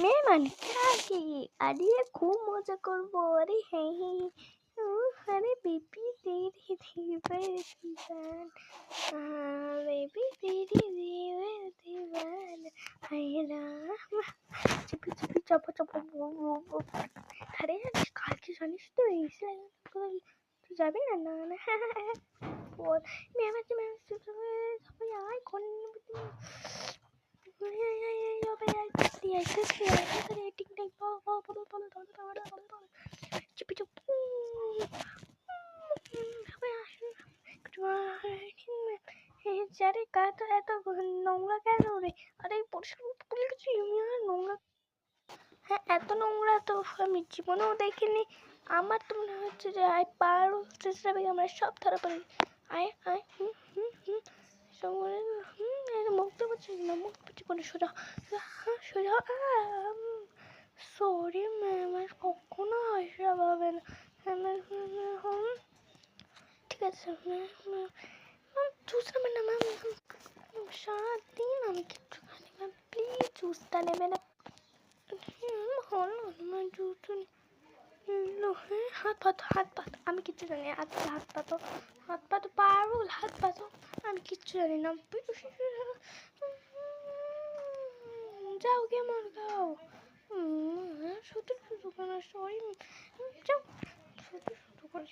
মেহমান কি? আরে খুব মজা করবো। আরে হ্যাঁ হ্যাঁ। আরে বেবি তেরি দিবার দিবান, বেবি তেরি দিবার দিবান, হায় রাম। চিপি চিপি চাপা চাপা। আরে কালকে জানিস তো তুই যাবি না? না না বল মেহমান সবাই আয় কোন নোংরা কেন রে? আরে পরিষ্কার করে কিছু নোংরা। হ্যাঁ এত নোংরা তো আমি জীবনেও দেখিনি। আমার তো মনে হচ্ছে যে আয় পারো চেষ্টা আমরা সব ধরা পড়ি। আয় আয় মুক্ত করছি না, মুক্ত করে সোজা সোজা। সরি ম্যাম, আর কখনো এসব হবে না। ঠিক আছে ম্যাম, চুষতে না ম্যাম, সারাদিন আমি কিচ্ছু খাই ম্যাম, প্লিজ চুষটা নেবে না। হলো আমার জুতো হাত পাতো হাত পাতো, আমি কিচ্ছু জানি না। হাত পাতো হাত পাতো পারুল, হাত পাতো, আমি কিচ্ছু জানি না। যাও কেমন গাও শুধু শুধু কেন সরি যাও, শুধু শুধু করে